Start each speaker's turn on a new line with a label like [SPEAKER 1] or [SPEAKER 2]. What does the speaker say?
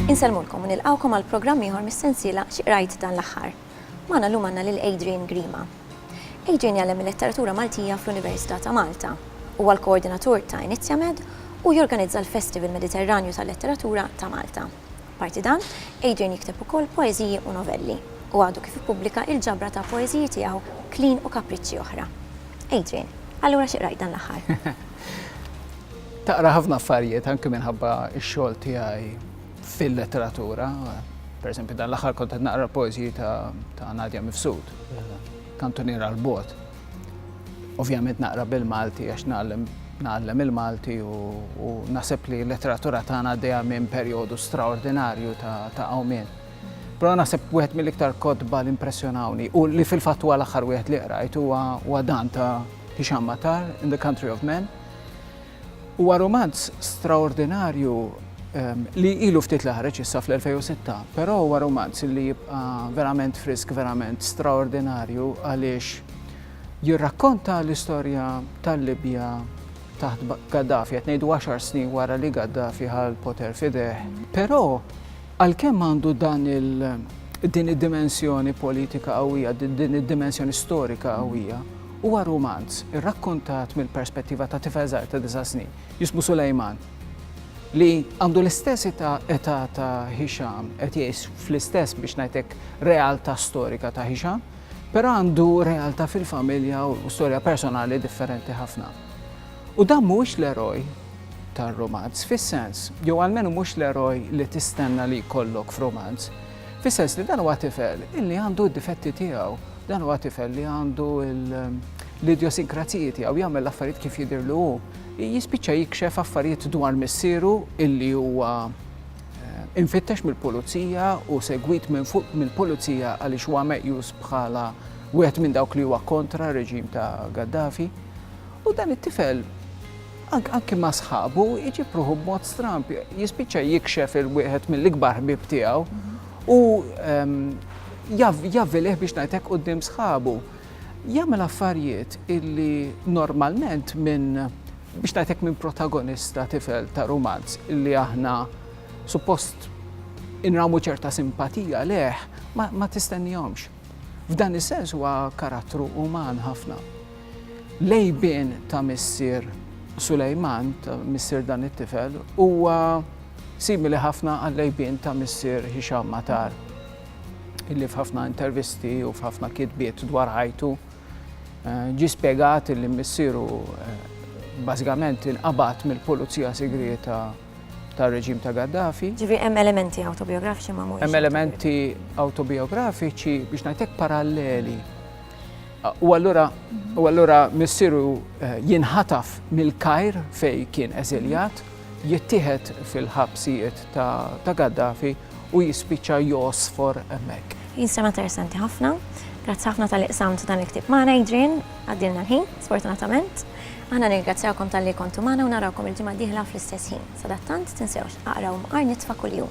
[SPEAKER 1] Inselmulkom u nilqawkom għal programm ieħor mis-sensiela Xi qrajt dan l-aħħar. Magħna llum għandna lil Adrian Grima. Adrian jgħallem il-letteratura Maltija fl-Università ta' Malta. Huwa l-koordinatur ta' Inizjamed u jorganizza l-Festival Mediterranju tal-Letteratura ta' Malta. Parti dan, Adrian jikteb ukoll poeżiji u novelli u għadu kif ippubblika il-ġabra ta' poeżiji tiegħu Klin u Kapriċċji oħra. Adrian, allura xi qrajt dan l-aħħar?
[SPEAKER 2] Taqra ħafna affarijiet anke minħabba x-xogħol tiegħi fil-letteratura. Per esempio, dan l-aħħar kont qed naqra poeżiji ta' Nadja Mifsud, Kantuniera l-Bot. Ovvjament naqra bil-Malti għax nagħllem il-Malti u naħseb li l-letteratura tagħna għaddejja minn perjodu straordinarju ta' awmien. Però naħseb wieħed mill-iktar kotba l-impressjonawni u li fil-fatt huwa l-aħħar wieħed li qrajt huwa dan ta' Hisham Matar, In the Country of Men. Huwa romanz straordinarju li ilu ftit l-ħareġ issa fl-2006, però huwa romanz li jibqa' verament frisk, verament straordinarju għaliex jirrakkonta l-istorja tal-Libja taħt Gaddafi, qed ngħidu 10 snin wara li Gaddafi ħal poter fideh. Però għalkemm għandu din id-dimensjoni politika qawwija, din id-dimensjoni storika qawwija, huwa romanz irrakkontat mill-perspettiva ta' tifel żgħar ta' 9 snin, jismu Sulejman, li għandu l-istess età ta' Hisham, qed jgħix fl-istess biex ngħidlek realtà storika ta' Hisham, però għandu realtà fil-familja u storja personali differenti ħafna. U dan mhuwiex l-eroj tar-romanz fis-sens, jew almenu mhux l-eroj li tistenna li jkollok f'romanz, fis-sens li dan huwa tifel illi għandu d-difetti tiegħu, dan huwa tifel li għandu l-idjosinkrazijiet tiegħu jagħmel l-affarijiet kif jidhirlu hu. Jispiċċa jikxef affarijiet dwar missieru illi huwa infittex mill-pulizija u segwit mill-pulizija għaliex huwa meqjus bħala wieħed minn dawk li huwa kontra reġim ta' Gaddafi. U dan it-tifel anke ma' sħabu jiġib ruħu b'mod stramp, jispiċċa jikxef il-wieħed mill-ikbar ħbieb tiegħu u javvilih biex ngħidlek quddiem sħabu. Jagħmel affarijiet illi normalment biex ngħidlek minn protagonista tifel ta' romanz illi aħna suppost inramu ċerta simpatija leh ma tistennihomx. F'dan is-sens huwa karattru uman ħafna. Lejbien ta' missier Sulejman, ta' missier dan it-tifel, huwa simili ħafna għal lejbien ta' missier Hisham Matar, illi f'ħafna intervisti u f'ħafna kitbiet dwar ħajtu ġi spjegat illi missieru bażikament inqabad mill-pulizija segreta tar-reġim ta' Gaddafi.
[SPEAKER 1] Ġifieri hemm elementi awtobiografiċi ma' mhuwiex.
[SPEAKER 2] Hemm elementi awtobiografiċi biex ngħidlek paralleli. U allura missieru jinħataf mill-Kajr fejn kien eżiljat, jittieħed fil-ħabsijiet ta' Gaddafi u jispiċċa josfor hemmhekk.
[SPEAKER 1] Jinsema interessanti ħafna. Grazzi ħafna tal-iqsamt dan il-ktieb magħna, Adrian, għaddilna l-ħin, sfortunatament. Aħna nirringrazzjawkom tal-li kontu magħna u narawkom il-ġimgħa d-dieħla fl-istess ħin. Sadattant tinsewx aqraw maqar nitfa' kuljum.